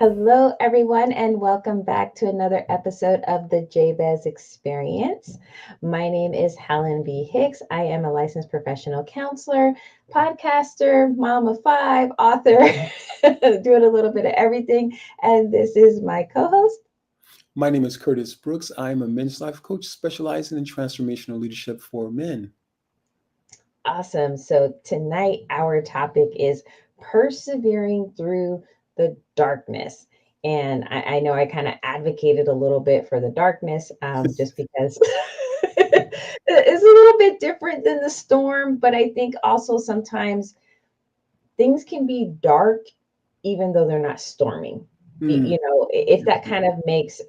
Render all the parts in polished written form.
Hello, everyone, and welcome back to another episode of the Jabez Experience. My name is Helen B. Hicks. I am a licensed professional counselor, podcaster, mom of five, author, doing a little bit of everything. And this is my co host. My name is Curtis Brooks. I'm a men's life coach specializing in transformational leadership for men. Awesome. So, tonight, our topic is persevering through the darkness. And I know I kind of advocated a little bit for the darkness just because it's a little bit different than the storm. But I think also sometimes things can be dark even though they're not storming. Mm, If that kind of makes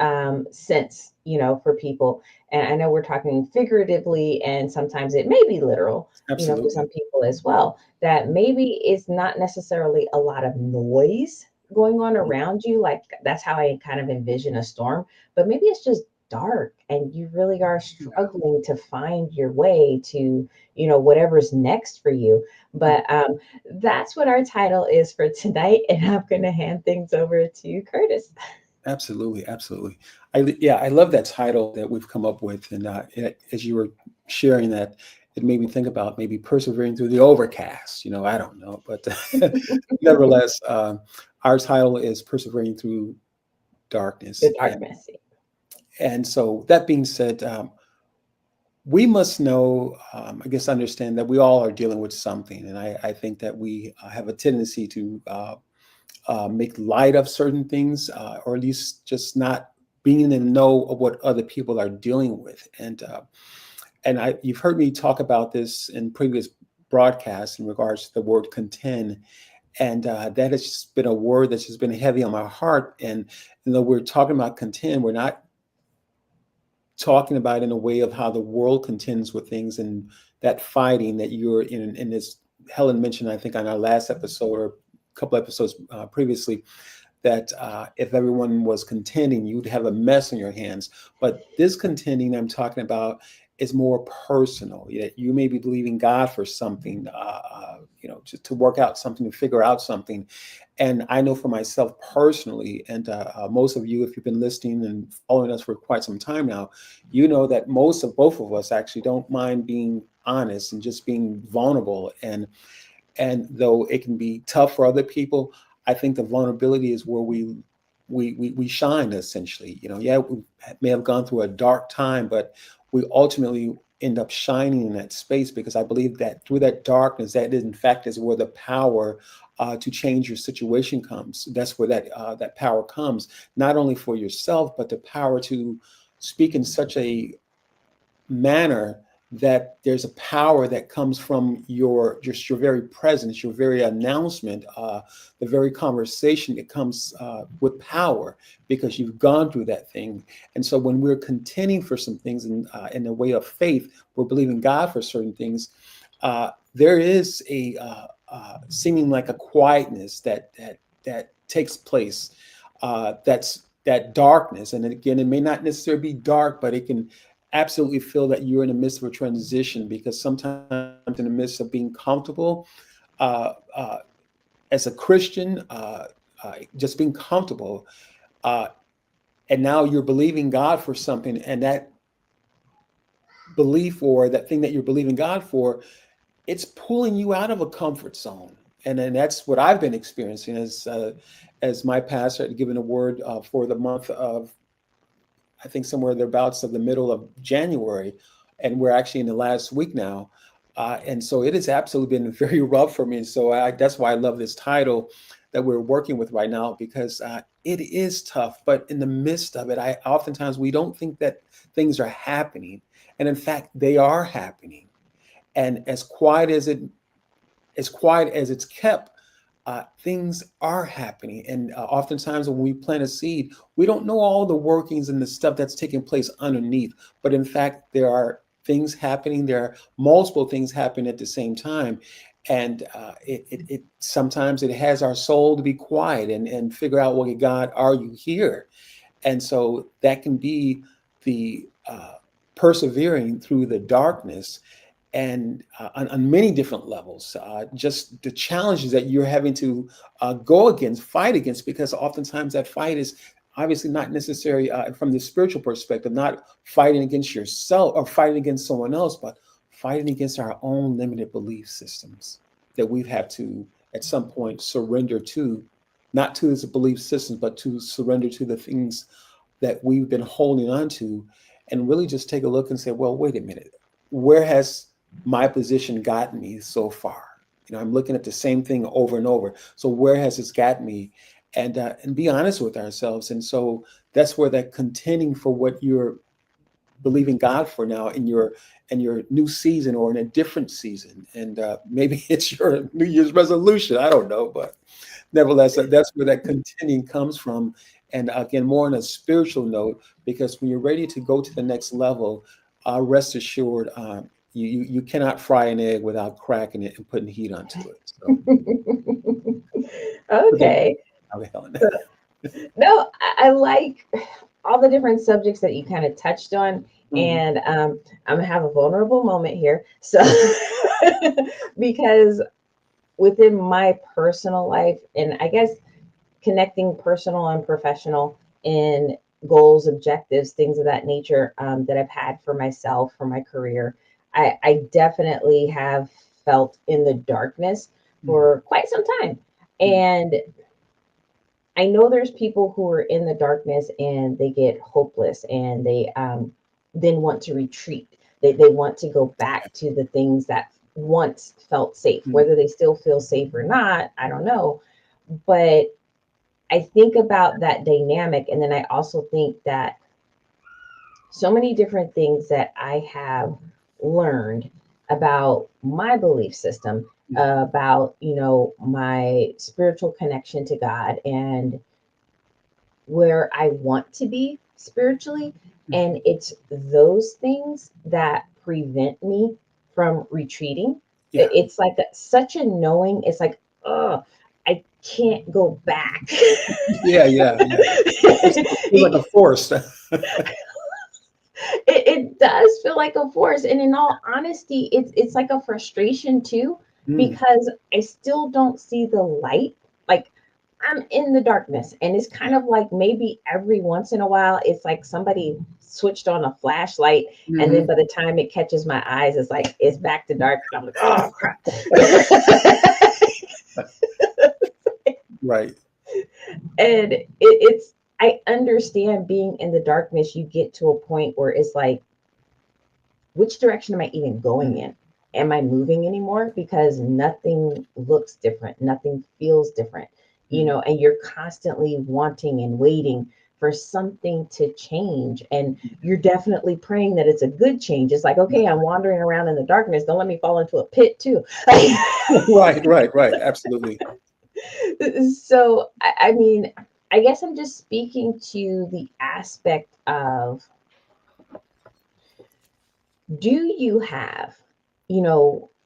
sense, for people. And I know we're talking figuratively, and sometimes it may be literal, for absolutely. some people as well, that maybe it's not necessarily a lot of noise going on around you. Like that's how I kind of envision a storm, but maybe it's just dark and you really are struggling to find your way to, whatever's next for you. But that's what our title is for tonight. And I'm going to hand things over to Curtis. Absolutely. Absolutely. I love that title that we've come up with. And as you were sharing that, it made me think about maybe persevering through the overcast. I don't know. But nevertheless, our title is Persevering Through Darkness. The darkness. And so, that being said, we must know, I guess, understand that we all are dealing with something. And I think that we have a tendency to make light of certain things, or at least just not being in the know of what other people are dealing with. And you've heard me talk about this in previous broadcasts in regards to the word contend. And that has just been a word that's just been heavy on my heart. And though we're talking about contend, we're not talking about in a way of how the world contends with things and that fighting that you're in this. Helen mentioned, I think, on our last episode or a couple episodes previously, that if everyone was contending, you'd have a mess on your hands. But this contending I'm talking about is more personal. That you may be believing God for something, to work out something, to figure out something. And I know for myself personally, and most of you, if you've been listening and following us for quite some time now, you know that both of us actually don't mind being honest and just being vulnerable. And though it can be tough for other people, I think the vulnerability is where we shine essentially. Yeah, we may have gone through a dark time, but we ultimately end up shining in that space, because I believe that through that darkness, that is, in fact, is where the power to change your situation comes. That's where that power comes, not only for yourself, but the power to speak in such a manner that there's a power that comes from your very presence, your very announcement, the very conversation that comes with power, because you've gone through that thing. And so when we're contending for some things in the way of faith, we're believing God for certain things. There is a seeming like a quietness that takes place. That's that darkness, and again, it may not necessarily be dark, but it can absolutely feel that you're in the midst of a transition, because sometimes in the midst of being comfortable uh, uh, as a Christian, just being comfortable, uh, and now you're believing God for something, and that belief or that thing that you're believing God for, it's pulling you out of a comfort zone. And then that's what I've been experiencing as my pastor had given a word for the month of, I think, somewhere thereabouts of the middle of January, and we're actually in the last week now. And so it has absolutely been very rough for me. And so that's why I love this title that we're working with right now, because it is tough. But in the midst of it, oftentimes we don't think that things are happening, and in fact, they are happening. And as quiet as it's kept, things are happening. And oftentimes when we plant a seed, we don't know all the workings and the stuff that's taking place underneath. But in fact, there are things happening. There are multiple things happening at the same time. And it sometimes it has our soul to be quiet and figure out, well, God, are you here? And so that can be the persevering through the darkness. and on many different levels, just the challenges that you're having to go against, fight against, because oftentimes that fight is obviously not necessary from the spiritual perspective, not fighting against yourself or fighting against someone else, but fighting against our own limited belief systems that we've had to, at some point, surrender to, not to his belief systems, but to surrender to the things that we've been holding on to, and really just take a look and say, well, wait a minute, where has my position gotten me so far? I'm looking at the same thing over and over. So where has this gotten me? And be honest with ourselves. And so that's where that contending for what you're believing God for now in your new season or in a different season. And maybe it's your New Year's resolution. I don't know, but nevertheless, that's where that contending comes from. And again, more on a spiritual note, because when you're ready to go to the next level, rest assured, you cannot fry an egg without cracking it and putting heat onto it. So, Okay. okay, Helen. No, I like all the different subjects that you kind of touched on. Mhm. And I'm gonna have a vulnerable moment here. So, because within my personal life, and I guess connecting personal and professional in goals, objectives, things of that nature that I've had for myself, for my career, I definitely have felt in the darkness Mhm. for quite some time. Mhm. And I know there's people who are in the darkness and they get hopeless and they then want to retreat. They want to go back to the things that once felt safe. Mhm. Whether they still feel safe or not, I don't know. But I think about that dynamic. And then I also think that so many different things that I have learned about my belief system, Mhm. about, my spiritual connection to God and where I want to be spiritually. Mhm. And it's those things that prevent me from retreating. Yeah. It's like such a knowing, it's like, oh, I can't go back. Yeah, yeah, yeah. It feels like a force. It does feel like a force, and in all honesty, it's like a frustration too, Mm. because I still don't see the light. Like, I'm in the darkness, and it's kind of like maybe every once in a while it's like somebody switched on a flashlight, and then Mhm. by the time it catches my eyes, it's like it's back to dark, and I'm like, oh crap. Right. And it's, I understand being in the darkness, you get to a point where it's like, which direction am I even going Mm. in? Am I moving anymore? Because nothing looks different, nothing feels different, Mm. and you're constantly wanting and waiting for something to change. And you're definitely praying that it's a good change. It's like, okay, I'm wandering around in the darkness. Don't let me fall into a pit, too. Right, right, right. Absolutely. So, I mean, I guess I'm just speaking to the aspect of, do you have,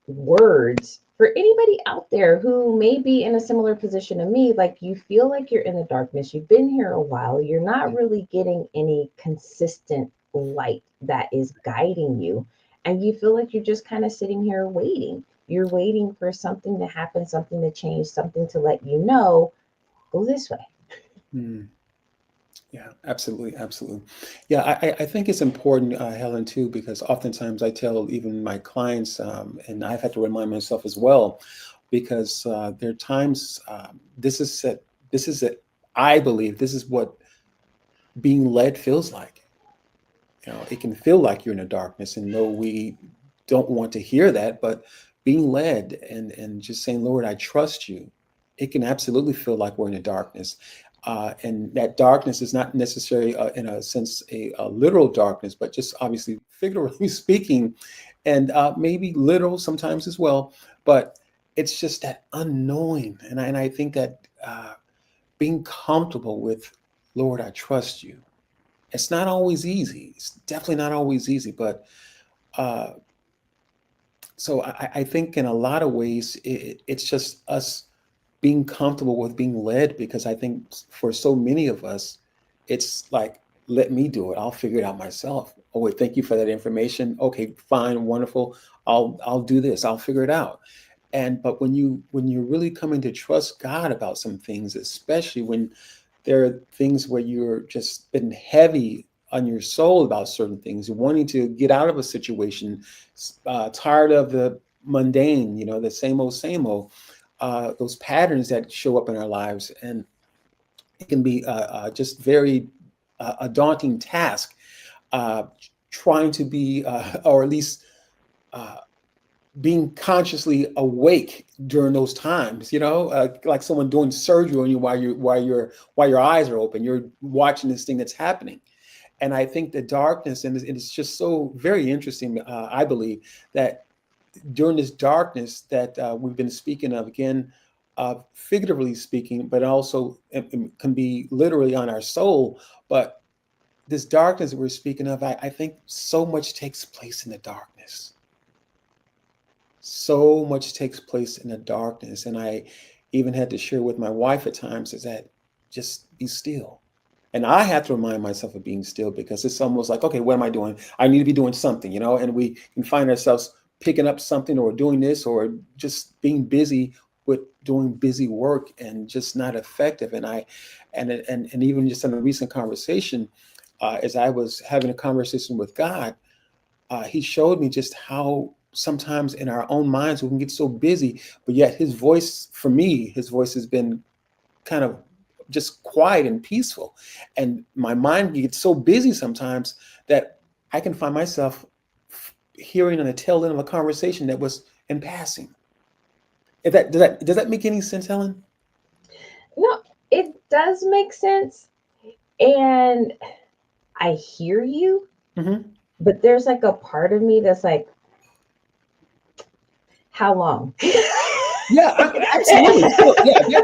words for anybody out there who may be in a similar position to me? Like, you feel like you're in the darkness, you've been here a while, you're not Mm. really getting any consistent light that is guiding you, and you feel like you're just kind of sitting here waiting. You're waiting for something to happen, something to change, something to let you know, go this way. Mm. Yeah, absolutely, absolutely. Yeah, I think it's important, Helen, too, because oftentimes I tell even my clients, and I've had to remind myself as well, because there are times this is it. I believe this is what being led feels like. It can feel like you're in the darkness, and no, we don't want to hear that, but being led and just saying, Lord, I trust you. It can absolutely feel like we're in the darkness. And that darkness is not necessarily, in a sense, a literal darkness, but just obviously figuratively speaking, and maybe literal sometimes as well. But it's just that unknowing. And I think that being comfortable with, Lord, I trust you. It's not always easy. It's definitely not always easy. But uh, so I think in a lot of ways, it's just us being comfortable with being led, because I think for so many of us, it's like, let me do it. I'll figure it out myself. Oh, wait, thank you for that information. Okay, fine, wonderful. I'll do this. I'll figure it out. But when you're really coming to trust God about some things, especially when there are things where you're just been heavy on your soul about certain things, wanting to get out of a situation, tired of the mundane, the same old, those patterns that show up in our lives, and it can be just very a daunting task, uh, trying to be, or at least uh, being consciously awake during those times, like someone doing surgery on you while your eyes are open. You're watching this thing that's happening. And I think the darkness, and it's just so very interesting, I believe, that during this darkness that we've been speaking of, again, figuratively speaking, but also it can be literally on our soul. But this darkness that we're speaking of, I think so much takes place in the darkness. So much takes place in the darkness. And I even had to share with my wife at times is that just be still. And I have to remind myself of being still, because it's almost like, okay, what am I doing? I need to be doing something, and we can find ourselves picking up something or doing this or just being busy with doing busy work and just not effective. And even just in a recent conversation, as I was having a conversation with God, he showed me just how sometimes in our own minds we can get so busy, but yet his voice, for me, his voice has been kind of just quiet and peaceful. And my mind gets so busy sometimes that I can find myself hearing on the tail end of a conversation that was in passing. If that does that make any sense, Helen? No, it does make sense. And I hear you, Mm-hmm. but there's like a part of me that's like, how long? Yeah, absolutely. Still, yeah,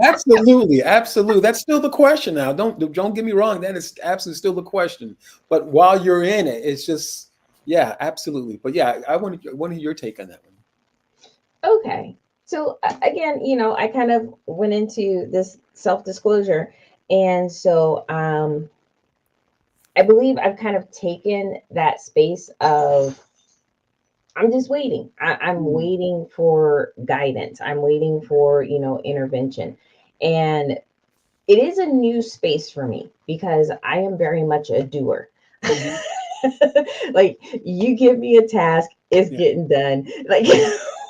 absolutely, absolutely. That's still the question. Now, don't get me wrong. That is absolutely still the question. But while you're in it, it's just, yeah, absolutely. But yeah, I want to hear your take on that one. Okay. So again, I kind of went into this self-disclosure. And so I believe I've kind of taken that space of I'm just waiting. I'm Mm, waiting for guidance. I'm waiting for, intervention. And it is a new space for me because I am very much a doer. mhm. Like you give me a task, it's Yeah, getting done. Like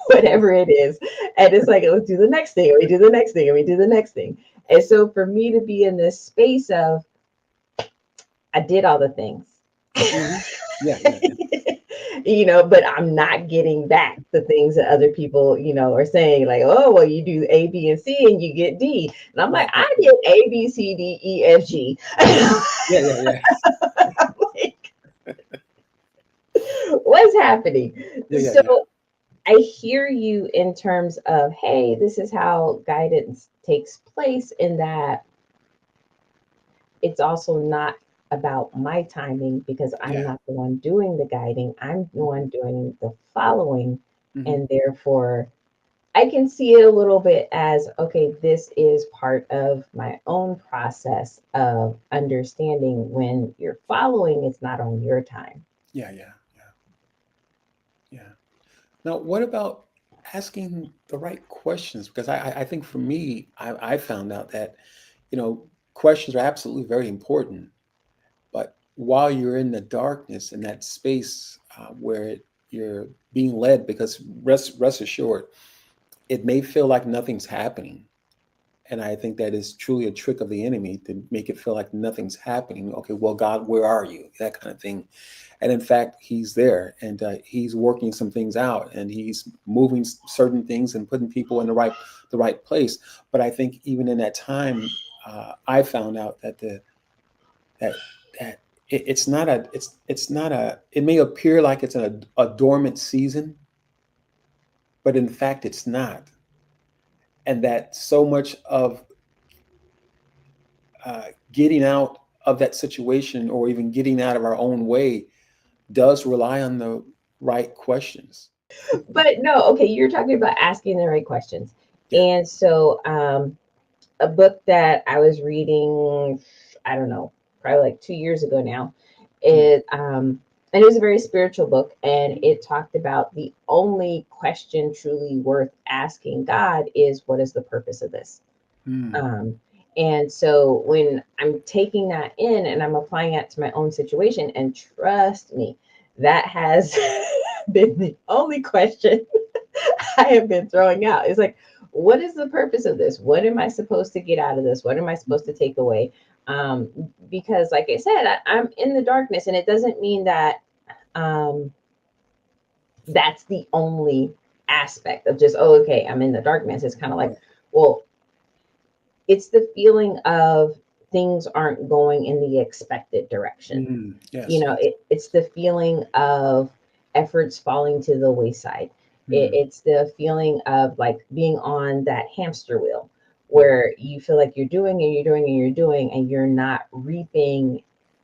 whatever it is. And it's like, let's do the next thing, or we do the next thing, or we do the next thing. And so for me to be in this space of I did all the things. mhm. Yeah, yeah, yeah. But I'm not getting back the things that other people, are saying, like, oh, well, you do A, B, and C and you get D. And I'm like, Right, right, I right. did A, B, C, D, E, F, G. Yeah, yeah, yeah, Like, what's happening? yeah, yeah, So yeah, I hear you in terms of, hey, this is how guidance takes place, in that it's also not about my timing because I'm yeah. not the one doing the guiding. I'm the Mhm, one doing the following. mhm. And therefore, I can see it a little bit as okay, this is part of my own process of understanding when you're following, it's not on your time. Yeah, yeah, yeah, yeah. Now, what about asking the right questions? Because I think for me, I found out that, questions are absolutely very important. But while you're in the darkness, in that space where you're being led, because rest assured, it may feel like nothing's happening. And I think that is truly a trick of the enemy to make it feel like nothing's happening. Okay, well, God, where are you? That kind of thing. And in fact, He's there, and He's working some things out, and He's moving certain things and putting people in the right place. But I think even in that time, I found out that that that it's not a it's not a it may appear like it's a dormant season, but in fact, it's not. And that so much of getting out of that situation, or even getting out of our own way, does rely on the right questions. But no, okay, you're talking about asking the right questions. Yeah. And so a book that I was reading, I don't know, probably like 2 years ago now, Mm. And it was a very spiritual book, and it talked about the only question truly worth asking God is, what is the purpose of this? Mm. Um, and so when I'm taking that in and I'm applying that to my own situation, and trust me, that has been the only question I have been throwing out. It's like, what is the purpose of this? What am I supposed to get out of this? What am I supposed to take away? Um, because, like I said, I'm in the darkness, and it doesn't mean that um, that's the only aspect of just, oh, okay, I'm in the darkness. It's kind of like, Right. well, it's the feeling of things aren't going in the expected direction. Mm. You Yes, know, yes. it's the feeling of efforts falling to the wayside. Mm. It's the feeling of like being on that hamster wheel Mm. where you feel like you're doing and you're doing and you're doing and you're not reaping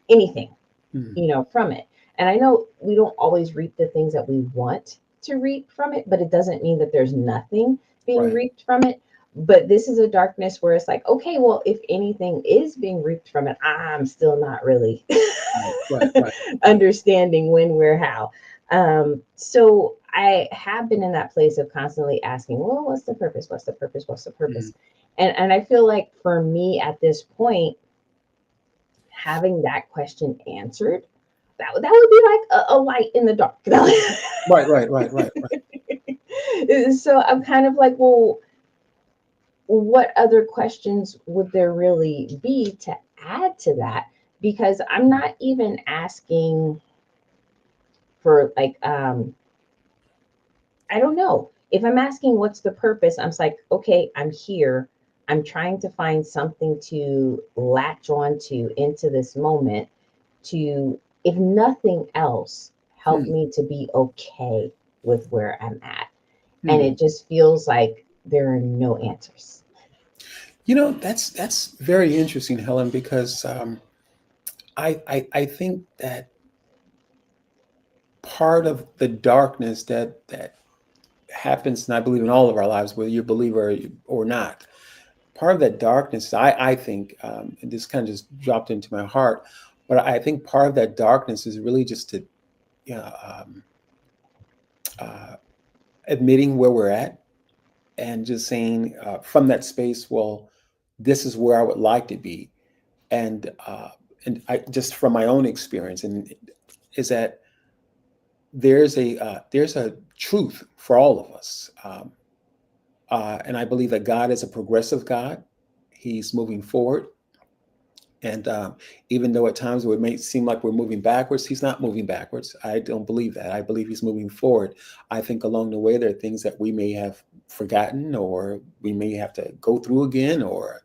anything, Mm. you know, from it. And I know we don't always reap the things that we want to reap from it, but it doesn't mean that there's nothing being Right. reaped from it. But this is a darkness where it's like, okay, well, if anything is being reaped from it, I'm still not really Right. Right. Right. understanding when, where, how. So I have been in that place of constantly asking, well, what's the purpose? What's the purpose? What's the Mm. purpose? And I feel like for me at this point, having that question answered, that would be like a light in the dark. Right. Right. Right. Right. Right. So I'm kind of like, well, what other questions would there really be to add to that? Because I'm not even asking for like, I don't know. If I'm asking what's the purpose, I'm like, okay, I'm here. I'm trying to find something to latch onto into this moment to, if nothing else, help Mm. me to be okay with where I'm at. And Mm. it just feels like there are no answers. That's very interesting, Helen, because I think that part of the darkness that happens, and I believe in all of our lives, whether you're a believer or not, part of that darkness, I think, and this kind of just dropped into my heart, but I think part of that darkness is really just to, you know, uh, admitting where we're at and just saying from that space, well, this is where I would like to be, and I just from my own experience, and is that there's a truth for all of us, and I believe that God is a progressive God. He's moving forward. And even though at times it may seem like we're moving backwards, he's not moving backwards. I don't believe that. I believe he's moving forward. I think along the way, there are things that we may have forgotten or we may have to go through again, or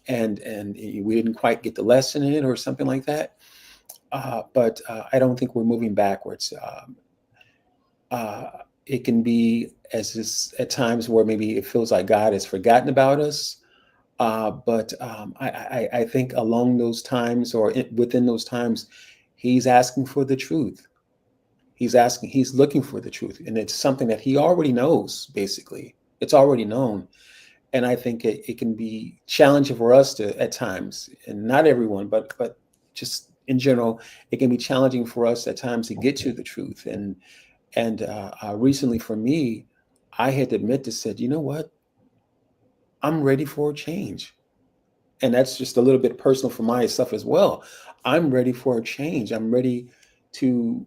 and we didn't quite get the lesson in it or something like that. But I don't think we're moving backwards. Uh, it can be as this, at times where maybe it feels like God has forgotten about us. But I think along those times or within those times, he's asking for the truth. He's looking for the truth. And it's something that he already knows, basically. It's already known. And I think it can be challenging for us to, at times, and not everyone, but just in general, it can be challenging for us at times to get to the truth. And recently for me, I had to admit to said, you know what? I'm ready for a change. And that's just a little bit personal for myself as well. I'm ready for a change. I'm ready to,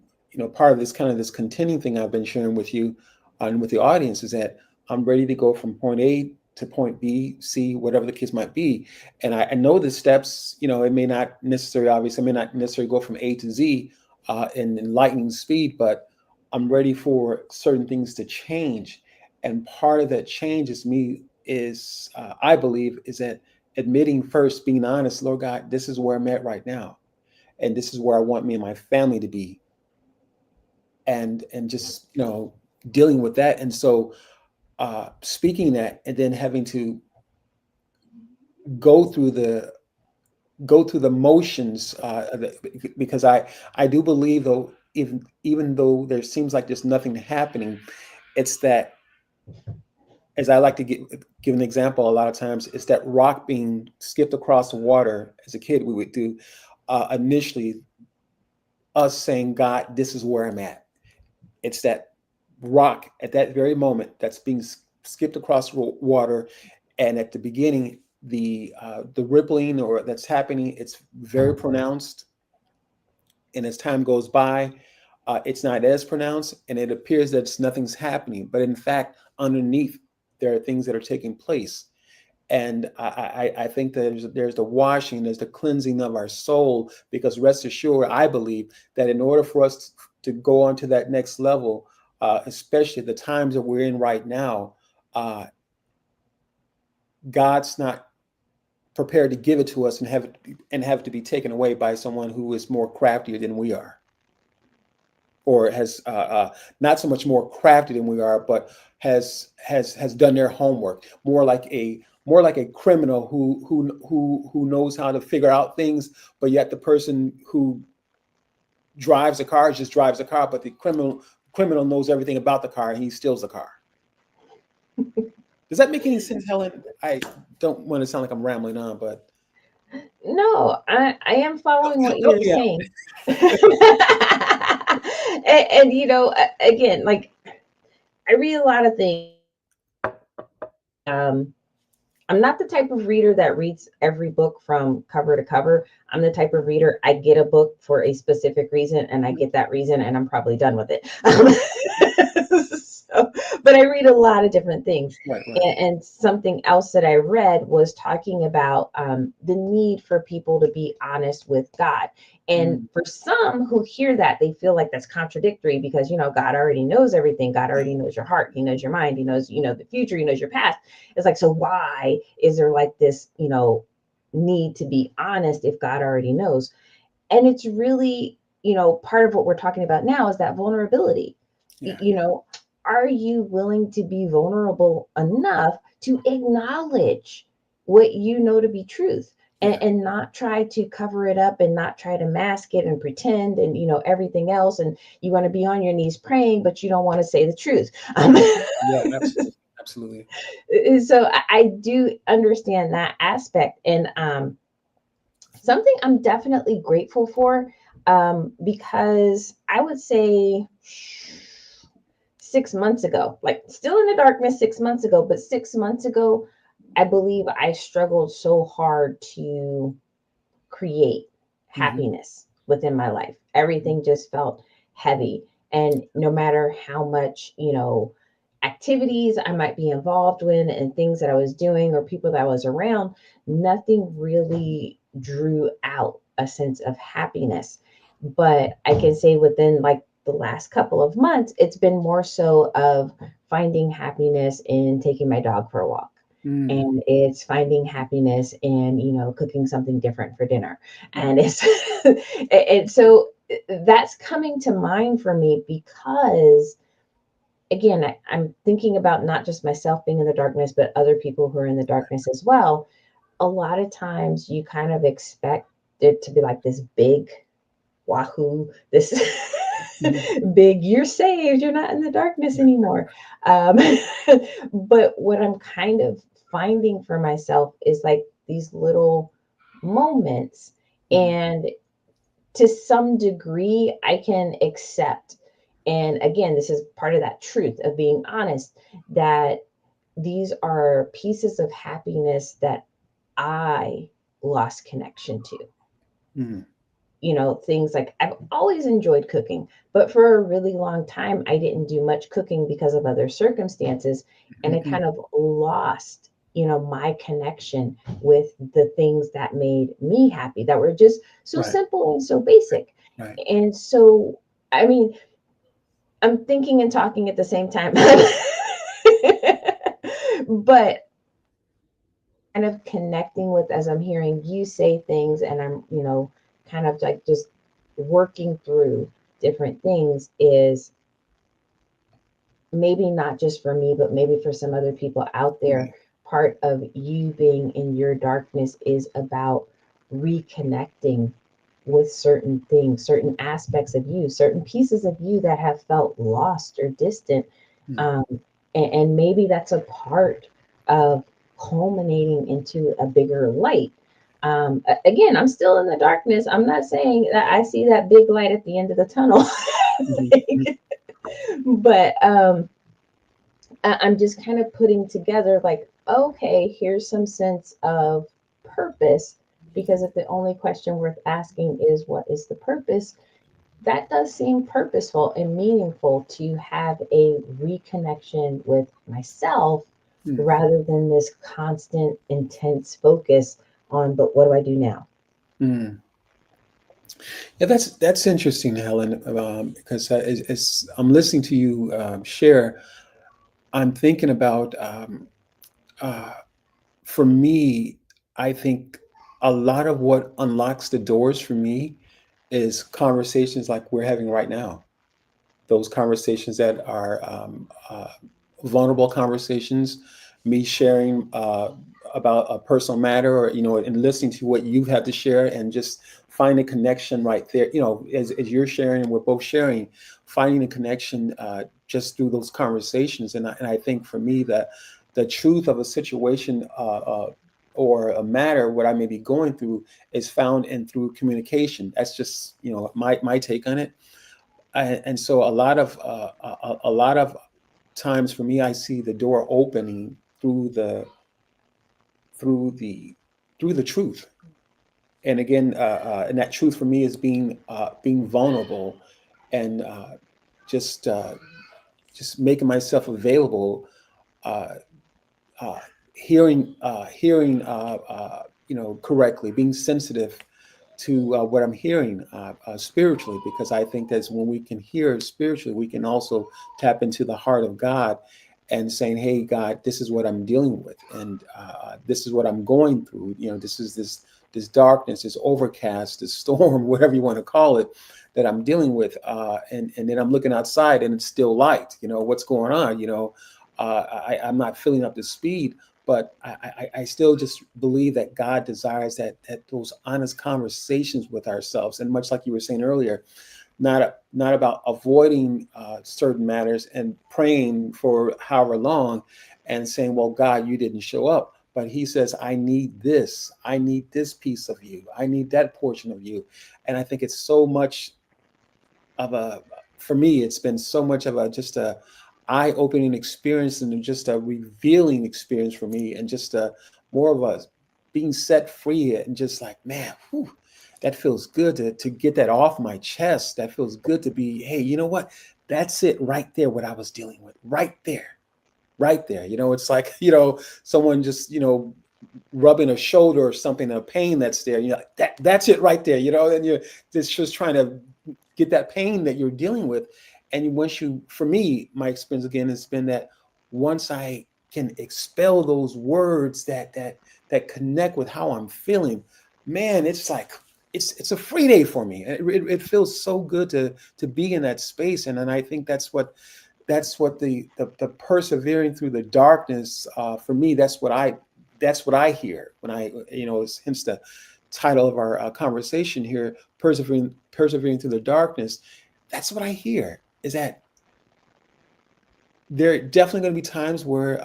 part of this kind of this continuing thing I've been sharing with you and with the audience is that I'm ready to go from point A to point B, C, whatever the case might be. And I know the steps, it may not necessarily, obviously, I may not necessarily go from A to Z in lightning speed, but I'm ready for certain things to change. And part of that change is me is, I believe, is that admitting first, being honest, Lord God, this is where I'm at right now. And this is where I want me and my family to be. And just, dealing with that. And so speaking that and then having to go through the go through the motions because I do believe though even though there seems like there's nothing happening, it's that as I like to give an example, a lot of times it's that rock being skipped across the water. As a kid, we would do initially us saying, God, this is where I'm at. It's that rock at that very moment that's being skipped across water, and at the beginning, the rippling or that's happening, it's very pronounced, and as time goes by, it's not as pronounced, and it appears that nothing's happening, but in fact, underneath, there are things that are taking place. And I think that there's the washing, there's the cleansing of our soul, because rest assured, I believe that in order for us to go on to that next level, especially the times that we're in right now, God's not prepared to give it to us and have it to be taken away by someone who is more craftier than we are, or has not so much more crafty than we are, but has done their homework, more like a criminal who knows how to figure out things, but yet the person who drives a car just drives a car, but the criminal knows everything about the car and he steals the car. Does that make any sense, Helen? I don't want to sound like I'm rambling on, but No, I am following what help you're me out. saying. And again, like, I read a lot of things. Um, I'm not the type of reader that reads every book from cover to cover. I'm the type of reader, I get a book for a specific reason and I get that reason and I'm probably done with it. But I read a lot of different things. Right. And something else that I read was talking about the need for people to be honest with God. And for some who hear that, they feel like that's contradictory because, God already knows everything. God already knows your heart. He knows your mind. He knows, the future. He knows your past. It's like, so why is there like this, need to be honest if God already knows? And it's really, part of what we're talking about now is that vulnerability. Yeah. Are you willing to be vulnerable enough to acknowledge what you know to be truth? And not try to cover it up and not try to mask it and pretend and everything else, and you want to be on your knees praying but you don't want to say the truth. Yeah, absolutely. So I do understand that aspect, and something I'm definitely grateful for, because I would say 6 months ago, like still in the darkness 6 months ago, but 6 months ago, I believe I struggled so hard to create happiness within my life. Everything just felt heavy. And no matter how much, activities I might be involved in and things that I was doing or people that I was around, nothing really drew out a sense of happiness. But I can say within like the last couple of months, it's been more so of finding happiness in taking my dog for a walk. And it's finding happiness in, cooking something different for dinner. And and so that's coming to mind for me because, again, I'm thinking about not just myself being in the darkness, but other people who are in the darkness as well. A lot of times you kind of expect it to be like this big wahoo, this big, you're saved, you're not in the darkness anymore. Um, but what I'm kind of finding for myself is like these little moments. And to some degree, I can accept. And again, this is part of that truth of being honest, that these are pieces of happiness that I lost connection to. Things like I've always enjoyed cooking, but for a really long time, I didn't do much cooking because of other circumstances. And I kind of lost, my connection with the things that made me happy, that were just so simple and so basic. Right. And so, I mean, I'm thinking and talking at the same time, but kind of connecting with, as I'm hearing you say things and I'm, kind of like just working through different things, is maybe not just for me, but maybe for some other people out there. Part of you being in your darkness is about reconnecting with certain things, certain aspects of you, certain pieces of you that have felt lost or distant. And maybe that's a part of culminating into a bigger light. Again, I'm still in the darkness. I'm not saying that I see that big light at the end of the tunnel. Mhm. But I'm just kind of putting together like, okay, here's some sense of purpose. Because if the only question worth asking is what is the purpose, that does seem purposeful and meaningful to have a reconnection with myself Mhm. rather than this constant, intense focus on, but what do I do now? Mhm. Yeah, that's interesting, Helen, because as I'm listening to you share, I'm thinking about uh, for me, I think a lot of what unlocks the doors for me is conversations like we're having right now. Those conversations that are vulnerable conversations, me sharing about a personal matter, or and listening to what you have to share, and just find a connection right there. As you're sharing, and we're both sharing, finding a connection just through those conversations. And I think for me that the truth of a situation or a matter, what I may be going through, is found in through communication. That's just my take on it. And so a lot of times for me, I see the door opening through the through the truth. And again, and that truth for me is being vulnerable, and just uh, just making myself available, uh, uh, hearing correctly, being sensitive to what I'm hearing spiritually, because I think that's when we can hear spiritually, we can also tap into the heart of God and saying, "Hey, God, this is what I'm dealing with, and this is what I'm going through. This is this darkness, this overcast, this storm, whatever you want to call it, that I'm dealing with." And then I'm looking outside, and it's still light. What's going on? I'm not filling up the speed, but I still just believe that God desires that those honest conversations with ourselves, and much like you were saying earlier, not about avoiding certain matters and praying for however long, and saying, "Well, God, you didn't show up." But He says, I need this piece of you, I need that portion of you." And I think it's so much of a for me, it's been so much of a just a eye-opening experience, and just a revealing experience for me, and just a more of a being set free, and just like, man, whew, that feels good to get that off my chest. That feels good to be, hey, you know what, that's it right there, what I was dealing with right there, right there. It's like, someone just rubbing a shoulder or something, a pain that's there. That's it right there. And you're just trying to get that pain that you're dealing with. And for me, my experience again has been that once I can expel those words that connect with how I'm feeling, man, it's like it's a free day for me. It feels so good to be in that space. And then I think that's what the persevering through the darkness, for me, that's what I hear when hence the title of our conversation here, persevering through the darkness. That's what I hear, is that there are definitely going to be times where,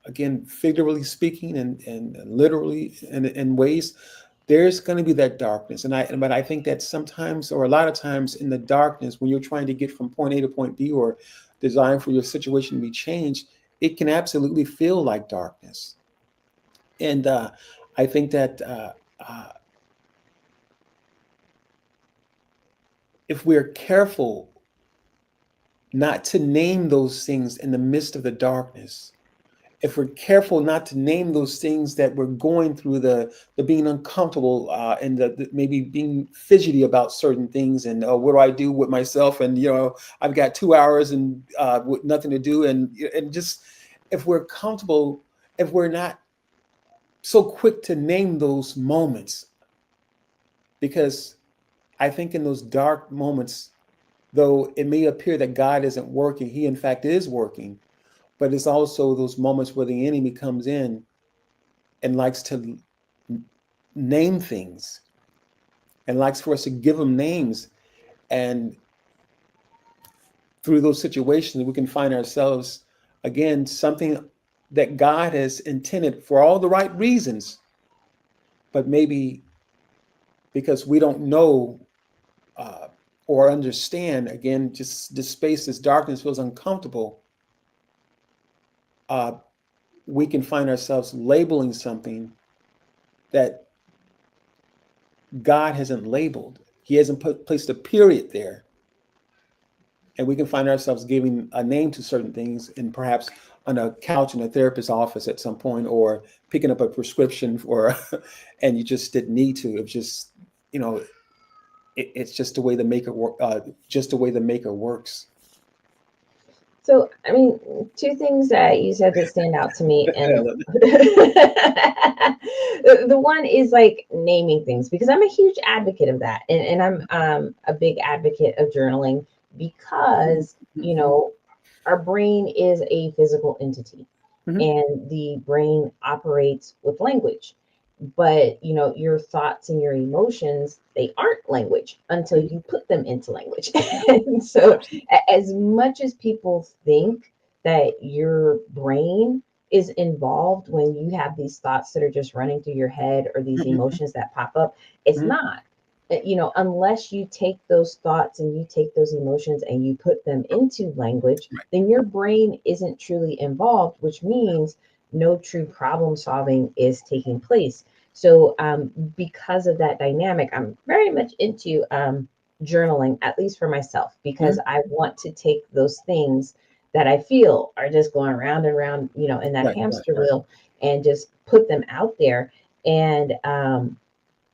again, figuratively speaking, and literally in ways, there's going to be that darkness. But I think that sometimes, or a lot of times, in the darkness, when you're trying to get from point A to point B, or design for your situation to be changed, it can absolutely feel like darkness. And I think that if we're careful not to name those things in the midst of the darkness, if we're careful not to name those things that we're going through, the being uncomfortable, and the maybe being fidgety about certain things, and what do I do with myself, and I've got 2 hours and with nothing to do, and just, if we're comfortable, if we're not so quick to name those moments, because I think in those dark moments, though it may appear that God isn't working, He in fact is working. But it's also those moments where the enemy comes in and likes to name things, and likes for us to give them names. And through those situations, we can find ourselves, again, something that God has intended for all the right reasons, but maybe because we don't know uh, or understand, again, just this space, this darkness feels uncomfortable, uh, we can find ourselves labeling something that God hasn't labeled. He hasn't placed a period there. And we can find ourselves giving a name to certain things, and perhaps on a couch in a therapist's office at some point, or picking up a prescription for, and you just didn't need to. It's just, you know, it's just the way the maker work, just the way the maker works. So, I mean, two things that you said that stand out to me, and the one is like naming things, because I'm a huge advocate of that, and I'm a big advocate of journaling because our brain is a physical entity, Mhm. and the brain operates with language, but your thoughts and your emotions, they aren't language until you put them into language. And so Absolutely. as much as people think that your brain is involved when you have these thoughts that are just running through your head, or these Mhm. emotions that pop up, it's Mhm. not. Unless you take those thoughts and you take those emotions and you put them into language, Right. then your brain isn't truly involved, which means no true problem solving is taking place. So, because of that dynamic, I'm very much into journaling, at least for myself, because Mhm. I want to take those things that I feel are just going round and round, in that Right. Right. hamster Right. wheel, and just put them out there. And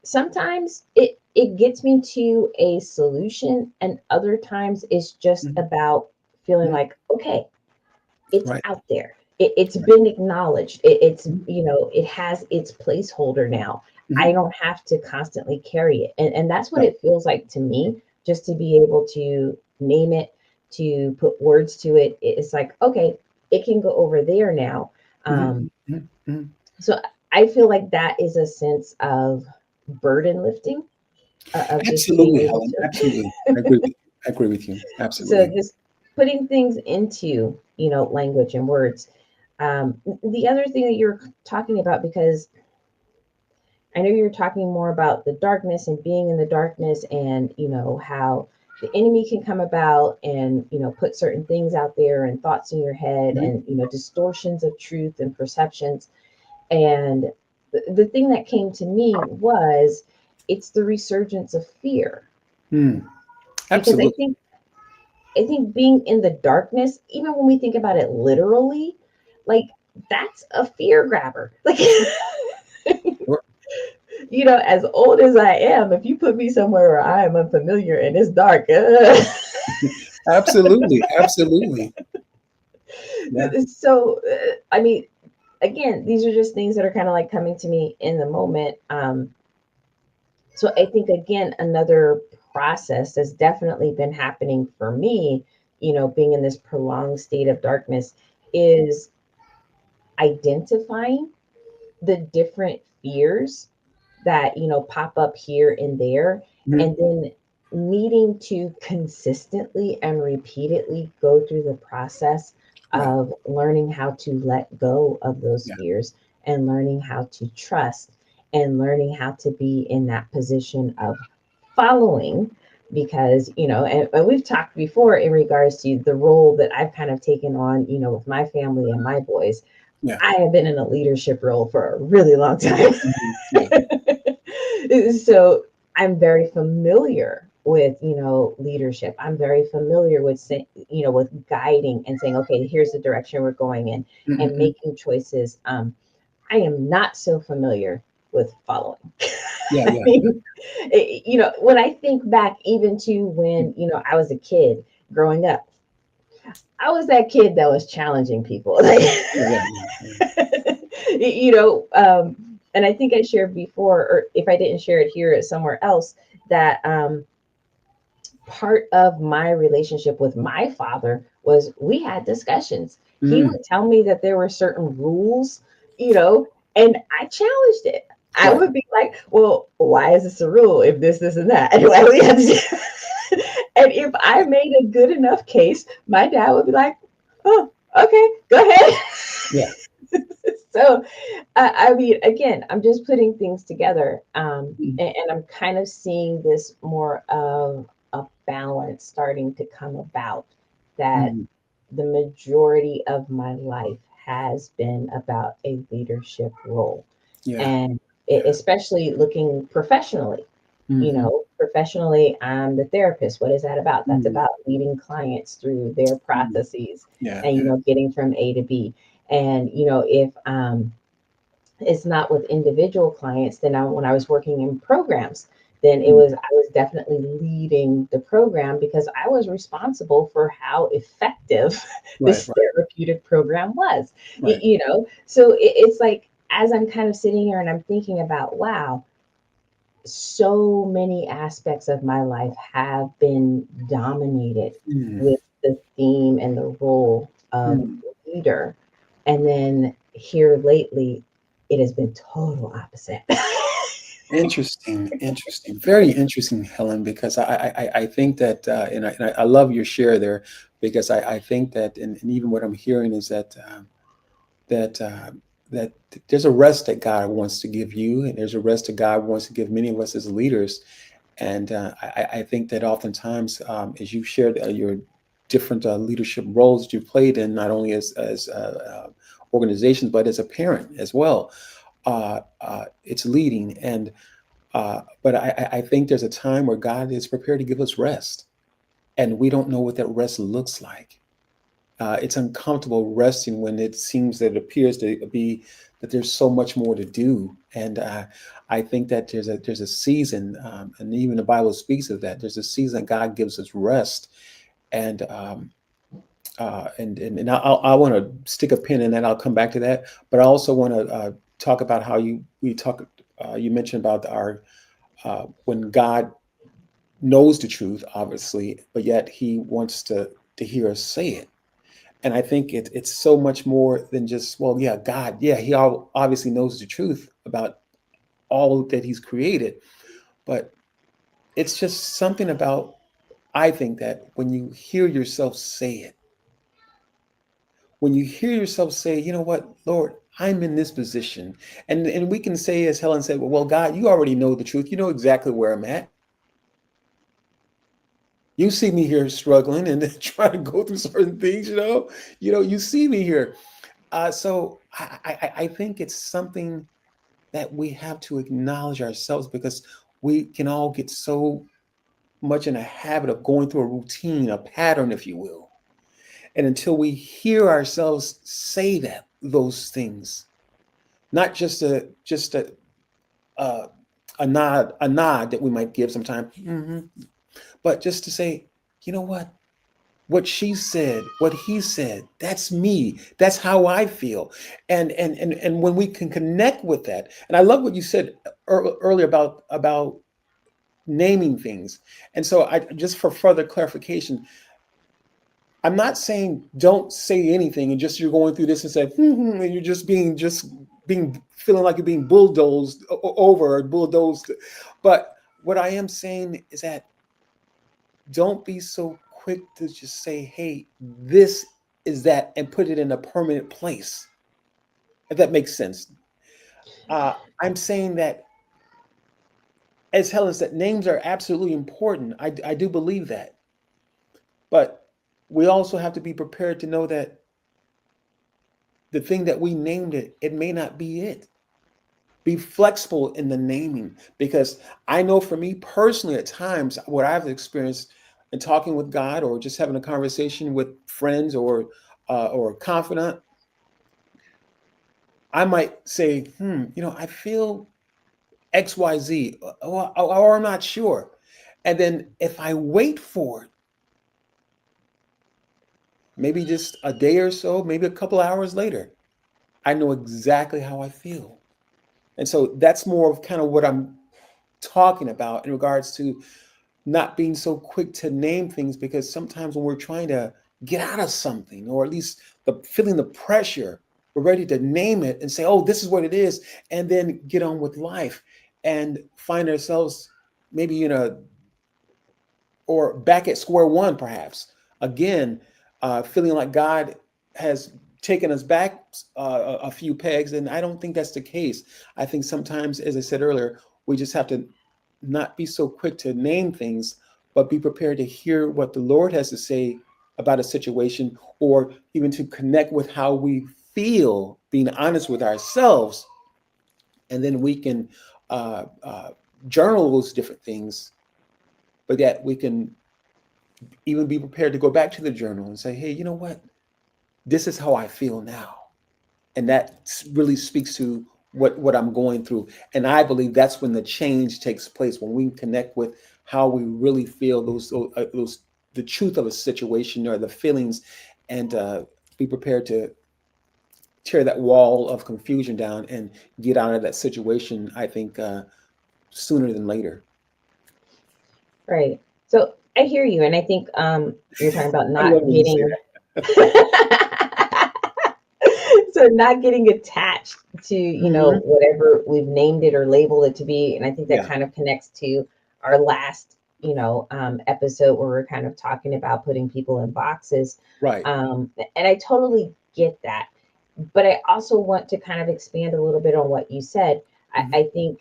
sometimes it gets me to a solution, and other times it's just Mhm. about feeling Mhm. like, okay, it's Right. out there. It's Right. been acknowledged. It's, Mhm. it has its placeholder now. I Mhm. don't have to constantly carry it. And that's what Right. it feels like to me, just to be able to name it, to put words to it. It's like, okay, it can go over there now. Mhm. Um, Mhm. Mhm. so I feel like that is a sense of burden lifting, of just being Absolutely, able Helen. Absolutely. I to. agree with you. I agree with you. So Absolutely. just putting things into, language and words. The other thing that you're talking about, because I know you're talking more about the darkness and being in the darkness, and how the enemy can come about and put certain things out there, and thoughts in your head, Mhm. and distortions of truth and perceptions. And the thing that came to me was, it's the resurgence of fear, Mm. because Absolutely. I think being in the darkness, even when we think about it literally, like, that's a fear grabber. Like, Sure. as old as I am, if you put me somewhere where I am unfamiliar and it's dark, Absolutely. Absolutely. Yeah. so I mean, again, these are just things that are kind of like coming to me in the moment. So I think, again, another process that's definitely been happening for me, being in this prolonged state of darkness, is identifying the different fears that pop up here and there, Mhm. and then needing to consistently and repeatedly go through the process Right. of learning how to let go of those Yeah. fears, and learning how to trust, and learning how to be in that position of following. Because and we've talked before in regards to the role that I've kind of taken on, with my family and my boys. Yeah. I have been in a leadership role for a really long time. Mhm. Yeah. So I'm very familiar with, leadership. I'm very familiar with, with guiding and saying, okay, here's the direction we're going in, Mhm. and Mhm. making choices. I am not so familiar with following. Yeah. I Yeah. mean, when I think back even to Mhm. when, I was a kid growing up, I was that kid that was challenging people. Like, Yeah. Yeah. Yeah. Yeah. and I think I shared before, or if I didn't share it here, it's somewhere else, that part of my relationship with my father was, we had discussions. He Mm. would tell me that there were certain rules, and I challenged it. I Right. would be like, well, why is this a rule if this, and that? And why do we have to and if I made a good enough case, my dad would be like, oh, okay, go ahead. Yeah. So, I mean, again, I'm just putting things together, Mm, and I'm kind of seeing this more of a balance starting to come about, that mm, the majority of my life has been about a leadership role. yeah, And yeah. especially looking professionally, Hmm. professionally, I'm the therapist. What is that about? That's Mm, about leading clients through their mm, processes yeah, and, yeah. getting from A to B. And, if it's not with individual clients, then when I was working in programs, then Mm, I was definitely leading the program because I was responsible for how effective right, this right, therapeutic program was. right. So it's like, as I'm kind of sitting here and I'm thinking about, wow, so many aspects of my life have been dominated Mm, with the theme and the role of mm. leader. And then here lately, it has been total opposite. Interesting, interesting, very interesting, Helen. Because I think that, and I love your share there, because I think that, and even what I'm hearing is that that uh, that there's a rest that God wants to give you, and there's a rest that God wants to give many of us as leaders. And I think that oftentimes, as you shared your different leadership roles that you played in, not only as organizations, but as a parent as well, it's leading. And but I think there's a time where God is prepared to give us rest, and we don't know what that rest looks like. It's uncomfortable resting when it seems that it appears to be that there's so much more to do. And I think that there's a season, and even the Bible speaks of that. There's a season that God gives us rest, and and I want to stick a pin in that. I'll come back to that, but I also want to talk about how you mentioned about our when God knows the truth, obviously, but yet He wants to hear us say it. And I think it's so much more than just, well, yeah, God, yeah, He obviously knows the truth about all that He's created, but it's just something about, I think that when you hear yourself say it, when you hear yourself say, you know what, Lord, I'm in this position. And we can say, as Helen said, well, God, you already know the truth. You know exactly where I'm at. You see me here struggling and trying to go through certain things, you see me here. So I think it's something that we have to acknowledge ourselves, because we can all get so much in a habit of going through a routine, a pattern, if you will. And until we hear ourselves say those things, not uh, a nod that we might give sometimes, but just to say, you know what she said, what he said, that's me, that's how I feel. And when we can connect with that, and I love what you said earlier about naming things. And so, I just, for further clarification, I'm not saying don't say anything and just you're going through this and say, and you're just being feeling like you're being bulldozed over, or bulldozed. But what I am saying is that don't be so quick to just say, hey, this is that, and put it in a permanent place, if that makes sense. I'm saying that, as Helen said, names are absolutely important. I do believe that. But we also have to be prepared to know that the thing that we named it may not be it. Be flexible in the naming, because I know for me personally, at times, what I've experienced in talking with God, or just having a conversation with friends, or a confidant, I might say, I feel XYZ, or I'm not sure. And then if I wait for it, maybe just a day or so, maybe a couple hours later, I know exactly how I feel. And so that's more of kind of what I'm talking about in regards to not being so quick to name things, because sometimes when we're trying to get out of something, or at least feeling the pressure, we're ready to name it and say, oh, this is what it is, and then get on with life, and find ourselves maybe or back at square one, perhaps, again, feeling like God has taken us back a few pegs, and I don't think that's the case. I think sometimes, as I said earlier, we just have to not be so quick to name things, but be prepared to hear what the Lord has to say about a situation, or even to connect with how we feel, being honest with ourselves, and then we can journal those different things, but yet we can even be prepared to go back to the journal and say, hey, you know what? This is how I feel now. And that really speaks to what I'm going through. And I believe that's when the change takes place, when we connect with how we really feel, those the truth of a situation or the feelings, and be prepared to tear that wall of confusion down and get out of that situation, I think, sooner than later. Right. So I hear you, and I think you're talking about I love not when you say getting that. so not getting attached to, Hmm. whatever we've named it or labeled it to be. And I think that Yeah, kind of connects to our last, episode where we're kind of talking about putting people in boxes. right. And I totally get that. But I also want to kind of expand a little bit on what you said. Hmm. I think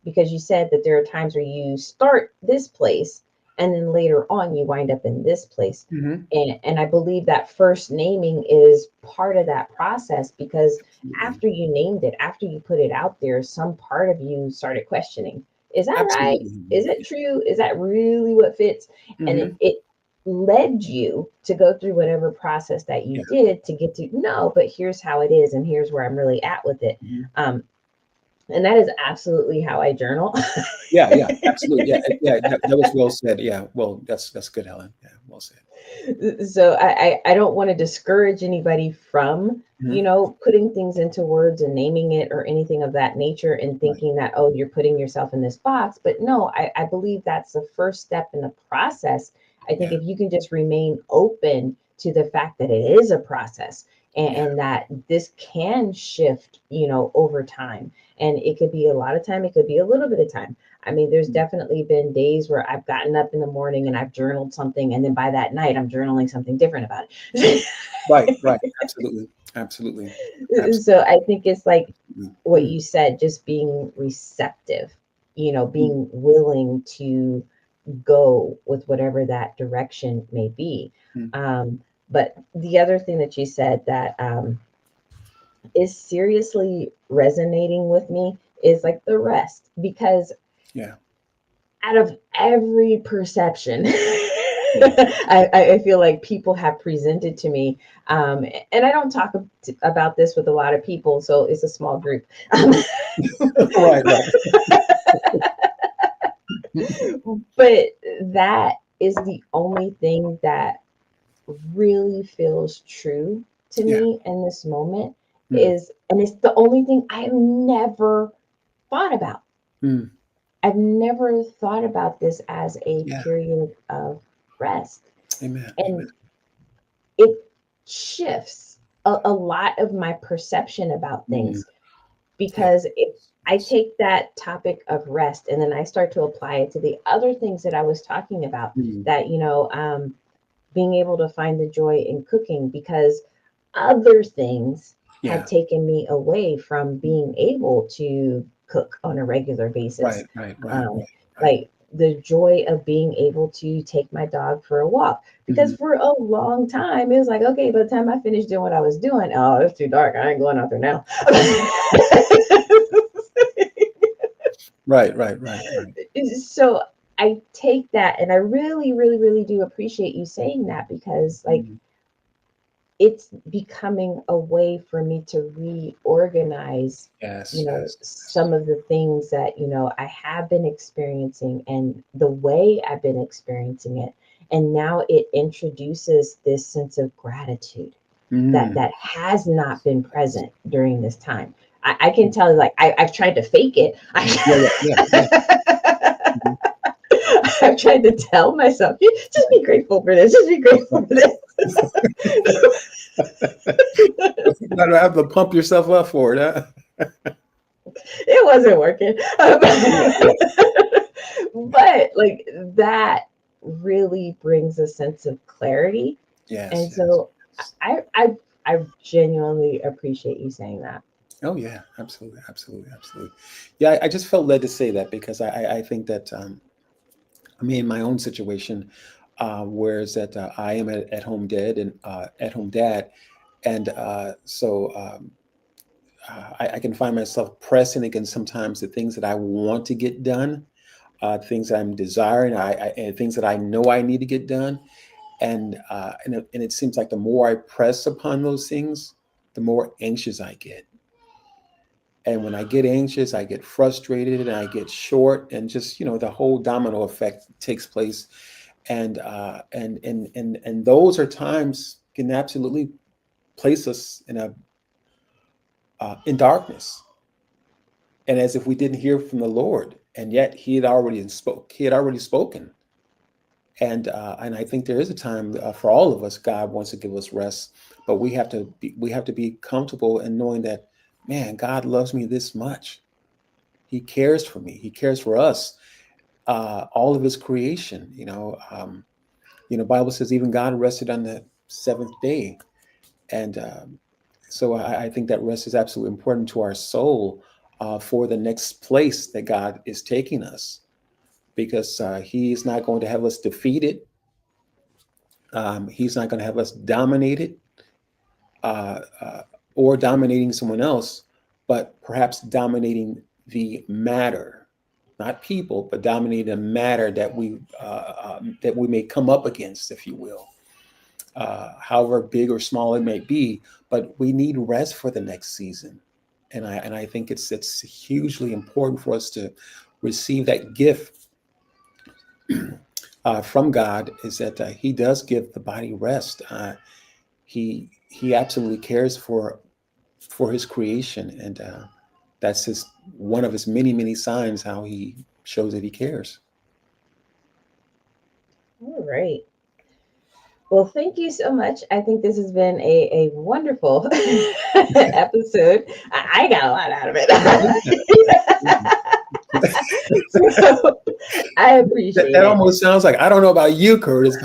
because you said that there are times where you start this place and then later on you wind up in this place. Hmm. And I believe that first naming is part of that process, because Absolutely. after you named it, after you put it out there, some part of you started questioning, is that right? Absolutely. Is it true? Is that really what fits? And it, Hmm. it led you to go through whatever process that you Yeah. did to get to no, but here's how it is, and here's where I'm really at with it. Hmm. Um, and that is absolutely how I journal. Yeah, yeah, absolutely. Yeah, yeah, that was well said. Yeah, well, that's good, Helen. Yeah, well said. So I don't want to discourage anybody from, Hmm. putting things into words and naming it or anything of that nature and Right. thinking that, oh, you're putting yourself in this box. But no, I believe that's the first step in the process. I think Yeah, if you can just remain open to the fact that it is a process, yeah. and that this can shift, over time. And it could be a lot of time, it could be a little bit of time. I mean, there's Mm. definitely been days where I've gotten up in the morning and I've journaled something, and then by that night, I'm journaling something different about it. Right, right. Absolutely, absolutely, So I think it's like absolutely. what Mm. you said, just being receptive, Mm. being willing to go with whatever that direction may be. Mm. But the other thing that you said that is seriously resonating with me is like the rest, because Yeah, out of every perception yeah. I feel like people have presented to me, and I don't talk about this with a lot of people, so it's a small group. Right, right. But that is the only thing that really feels true to Yeah. me in this moment, Mm. and it's the only thing I've never thought about. Mm. I've never thought about this as a Yeah. period of rest. Amen. Amen. And it shifts a lot of my perception about Mm. things, Yeah. because if I Yes. take that topic of rest and then I start to apply it to the other things that I was talking about, Mm. that, being able to find the joy in cooking, because other things had Yeah. taken me away from being able to cook on a regular basis. Right, right, right, Um, right, right. like the joy of being able to take my dog for a walk. Because Mhm. for a long time, it was like, okay, by the time I finished doing what I was doing, oh, it's too dark. I ain't going out there now. Right, right, right, right. So I take that, and I really, really, really do appreciate you saying that, because like Mhm. it's becoming a way for me to reorganize, Yes, yes, yes. some of the things that, I have been experiencing and the way I've been experiencing it. And now it introduces this sense of gratitude that Mm. has not been Yes. present during this time. I can Mm. tell, like I've tried to fake it. Yeah, yeah, yeah, yeah. Mhm. I've tried to tell myself, just Right. be grateful for this, just be grateful for this. You gotta have to pump yourself up for it, huh? It wasn't working. Yeah, yeah, But like that really brings a sense of clarity. yes, And yes, so yes. I I genuinely appreciate you saying that. Oh yeah, absolutely, absolutely, absolutely. Yeah, I just felt led to say that because I think that I mean, in my own situation, whereas that I am at home dad and at home dad, and I can find myself pressing against sometimes the things that I want to get done, things that I'm desiring, and things that I know I need to get done, and it seems like the more I press upon those things, the more anxious I get. And when I get anxious, I get frustrated and I get short, and just the whole domino effect takes place. And those are times can absolutely place us in darkness, and as if we didn't hear from the Lord, and yet He had already spoken. And I think there is a time for all of us. God wants to give us rest, but we have to be comfortable in knowing that, man, God loves me this much. He cares for me. He cares for us. All of His creation. Bible says even God rested on the seventh day, and so I think that rest is absolutely important to our soul for the next place that God is taking us, because He is not going to have us defeated. He's not going to have us dominated uh, uh, or dominating someone else, but perhaps dominating the matter, not people, but dominating the matter that we may come up against, if you will, however big or small it may be. But we need rest for the next season, and I think it's hugely important for us to receive that gift from God. Is that He does give the body rest. He absolutely cares for His creation, and that's his one of His many signs how He shows that He cares. All right. Well, thank you so much. I think this has been a wonderful episode. I got a lot out of it. So I appreciate That it. almost sounds like, I don't know about you, Curtis.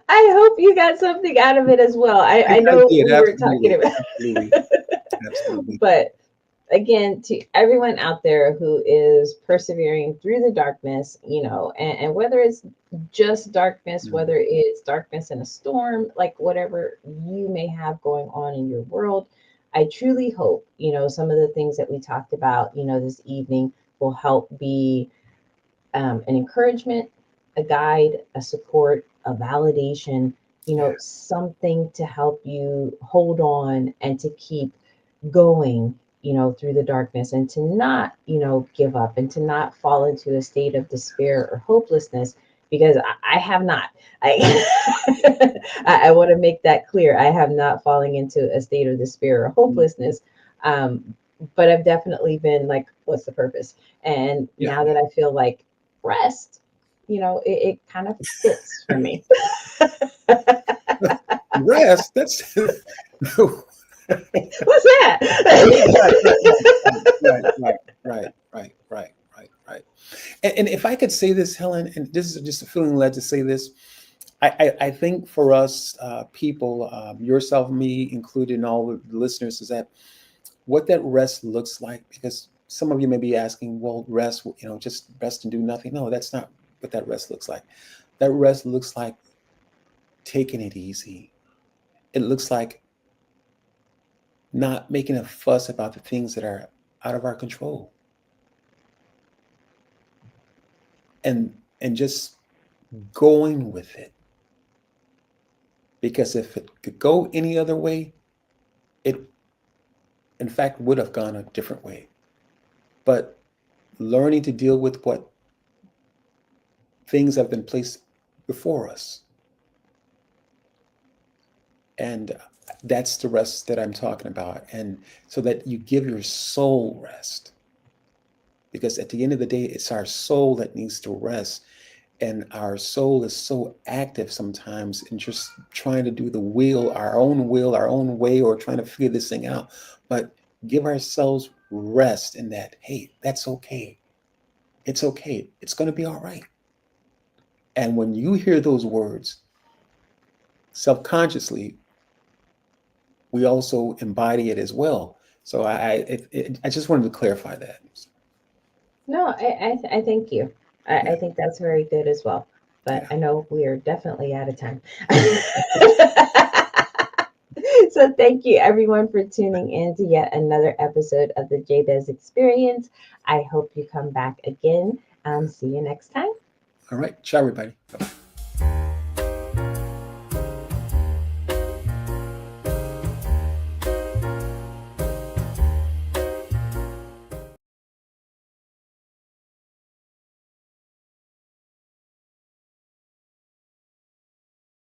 I hope you got something out of it as well. I I know did, we were talking absolutely, about, absolutely, absolutely. but again, to everyone out there who is persevering through the darkness, and whether it's just darkness, Mm. whether it's darkness in a storm, like whatever you may have going on in your world, I truly hope, some of the things that we talked about, this evening will help be an encouragement, a guide, a support, a validation, Yeah, something to help you hold on and to keep going, through the darkness, and to not, give up, and to not fall into a state of despair or hopelessness, because I have not. I I want to make that clear. I have not fallen into a state of despair or hopelessness. Um, but I've definitely been like, what's the purpose? And yeah, now that I feel like rest, it kind of fits for me. rest. That's What's right, right, that? right, right, right, right, right, right. And if I could say this, Helen, and this is just a feeling led to say this, I think for us people, yourself, me included, and all the listeners, is that what that rest looks like. Because some of you may be asking, well, rest, just rest and do nothing. No, that's not what that rest looks like. That rest looks like taking it easy. It looks like not making a fuss about the things that are out of our control, and just going with it. Because if it could go any other way, it in fact would have gone a different way. But learning to deal with what things have been placed before us, and that's the rest that I'm talking about. And so that you give your soul rest, because at the end of the day, it's our soul that needs to rest. And our soul is so active sometimes in just trying to do the will, our own way, or trying to figure this thing out. But give ourselves rest in that, hey, that's okay. It's okay. It's going to be all right. And when you hear those words, subconsciously, we also embody it as well. So I just wanted to clarify that. No, I thank you. Yeah, I think that's very good as well. But yeah. I know we are definitely out of time. So thank you everyone for tuning in to yet another episode of the Jabez Experience. I hope you come back again. See you next time. All right. Ciao, everybody. Bye-bye.